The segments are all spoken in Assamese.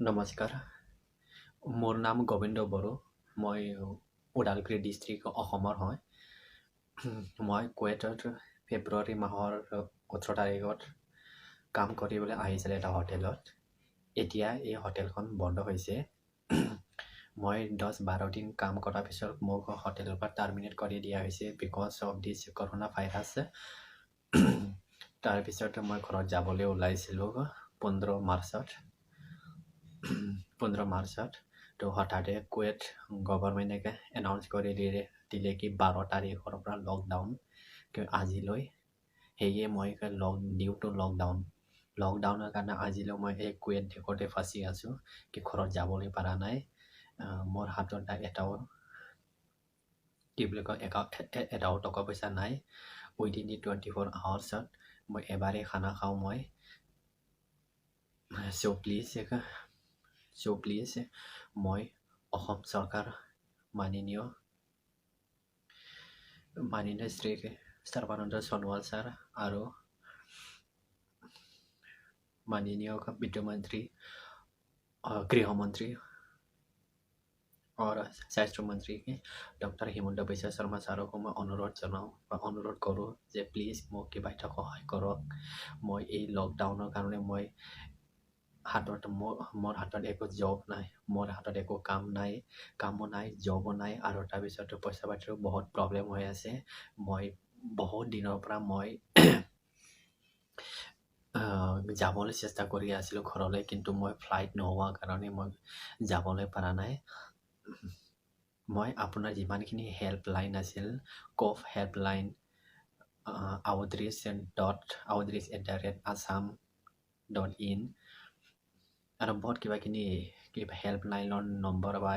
নমস্কাৰ মোৰ নাম গোবিন্দ বড়ো মই উদালগুৰি ডিষ্ট্ৰিক্ট অসমৰ হয় মই কুৱেটত ফেব্ৰুৱাৰী মাহৰ 18 তাৰিখত কাম কৰিবলৈ আহিছিলোঁ এটা হোটেলত এতিয়া এই হোটেলখন বন্ধ হৈছে মই 10-12 দিন কাম কৰাৰ পিছত মোক হোটেলৰ পৰা টাৰ্মিনেট কৰি দিয়া হৈছে because of this corona virus তাৰপিছত মই ঘৰত যাবলৈ ওলাইছিলোঁ 15 মাৰ্চত তো হঠাতে কুৱেট গভৰ্ণমেণ্টে এনাউন্স কৰি দিলে কি 12 তাৰিখৰ পৰা লকডাউন আজিলৈ সেয়ে মই ডিউ টু লকডাউনৰ কাৰণে আজিলৈ মই এই কুৱেট দেশতে ফাঁচি আছোঁ কি ঘৰত যাবলৈ পৰা নাই মোৰ হাতত এটাও কি বুলি কয় এটাও টকা পইচা নাই উইদিন দি 24 আৱাৰ্ছত মই এবাৰেই খানা খাওঁ মই So please মই অসম চৰকাৰ মাননীয় শ্ৰী সৰ্বানন্দ সোণোৱাল ছাৰ আৰু মাননীয় বিত্তমন্ত্ৰী গৃহমন্ত্ৰী और स्वास्थ्य मंत्री डॉक्टर हिमंत बिश्व शर्मा सारक मैं अनुरोध करूँ जे प्लीज মোক কিবা এটা সহায় কৰক মই এই লকডাউনৰ কাৰণে মই মোৰ হাতত একো জব নাই মোৰ হাতত একো কামো নাই জবো নাই আৰু তাৰপিছত পইচা পাতিৰো বহুত প্ৰব্লেম হৈ আছে মই বহুত দিনৰ পৰা মই যাবলৈ চেষ্টা কৰি আছিলোঁ ঘৰলৈ কিন্তু মই ফ্লাইট নোহোৱাৰ কাৰণে মই যাবলৈ পৰা নাই মই আপোনাৰ যিমানখিনি হেল্পলাইন আছিল কফ হেল্পলাইন outreach@assam.in আৰু বহুত কিবাখিনি হেল্পলাইনৰ নম্বৰ বা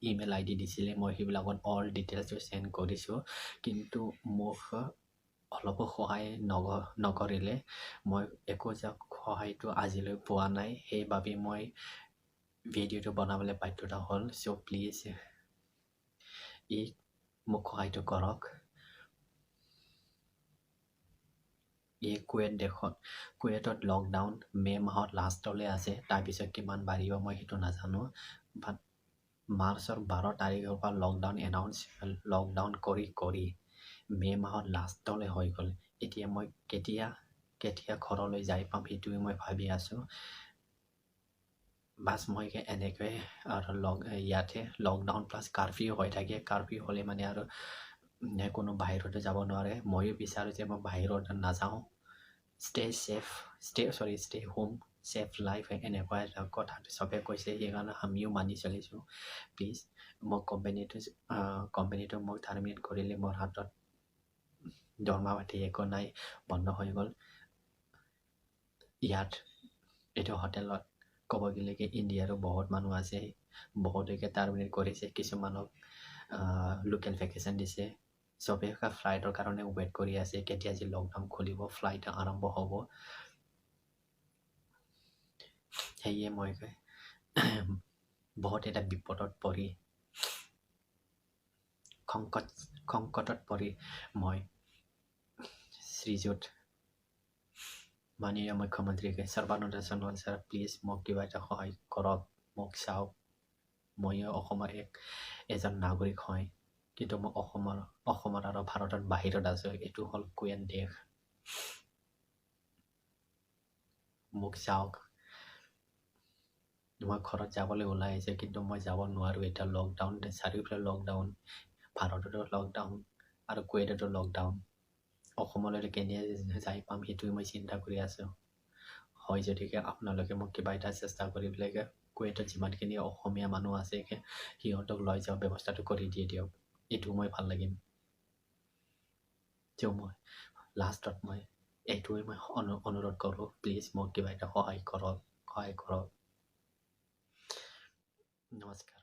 ইমেইল ID দিছিলে মই সেইবিলাকত অল ডিটেইলছটো চেণ্ড কৰিছোঁ কিন্তু মোক অলপো সহায় নকৰিলে মই একো সহায়টো আজিলৈ পোৱা নাই সেইবাবে মই ভিডিঅ'টো বনাবলৈ বাধ্যতা হ'ল চ' প্লিজ মোক সহায়টো কৰক এই কুৱেটত লকডাউন মে' মাহত লাষ্টলৈ আছে তাৰপিছত কিমান বাঢ়িব মই সেইটো নাজানো বাট মাৰ্চৰ 12 তাৰিখৰ পৰা লকডাউন কৰি মে' মাহত লাষ্টলৈ হৈ গ'ল এতিয়া মই কেতিয়া ঘৰলৈ যাই পাম সেইটোৱে মই ভাবি আছোঁ বাছ মই এনেকৈ আৰু ইয়াতে লকডাউন প্লাছ কাৰফিউ হৈ থাকে কাৰফিউ হ'লে মানে আৰু কোনো বাহিৰতে যাব নোৱাৰে ময়ো বিচাৰোঁ যে মই বাহিৰত নাযাওঁ ষ্টে হোম ছেফ লাইফ এনেকুৱা এটা কথা চবে কৈছে সেইকাৰণে আমিও মানি চলিছোঁ প্লিজ মোক কোম্পানীটো মোক টাৰ্মিনেট কৰিলে মোৰ হাতত দৰমহা পাতি একো নাই বন্ধ হৈ গ'ল ইয়াত এইটো হোটেলত ক'ব গ'লে কি ইণ্ডিয়াৰো বহুত মানুহ আছে বহুতকে টাৰ্মিনেট কৰিছে কিছুমানক লোকেল ভেকেশ্যন দিছে চবে ফ্লাইটৰ কাৰণে ৱেইট কৰি আছে কেতিয়া যে লকডাউন খুলিব ফ্লাইট আৰম্ভ হ'ব সেয়ে মই বহুত এটা বিপদত পৰি সংকটত পৰি মই শ্ৰীযুত মাননীয় মুখ্যমন্ত্ৰী সৰ্বানন্দ সোণোৱাল ছাৰ প্লিজ মোক কিবা এটা সহায় কৰক মোক চাওক ময়ো অসমৰ এজন নাগৰিক হয় কিন্তু মই অসমৰ আৰু ভাৰতৰ বাহিৰত আছোঁ এইটো হ'ল কুৱেট দেশ মোক চাওক মই ঘৰত যাবলৈ ওলাই আহিছে কিন্তু মই যাব নোৱাৰোঁ এতিয়া লকডাউন চাৰিওফালে লকডাউন ভাৰততো লকডাউন আৰু কুৱেটতো লকডাউন অসমলৈ কেনে যাই পাম সেইটোৱে মই চিন্তা কৰি আছোঁ হয় যদিকে আপোনালোকে মোক কিবা এটা চেষ্টা কৰি পেলাই কুৱেটত যিমানখিনি অসমীয়া মানুহ আছে সিহঁতক লৈ যোৱা ব্যৱস্থাটো কৰি দিয়ক এইটো মই ভাল লাগিম মই লাষ্টত মই এইটোৱে মই অনুৰোধ কৰোঁ প্লিজ মোক কিবা এটা সহায় কৰক নমস্কাৰ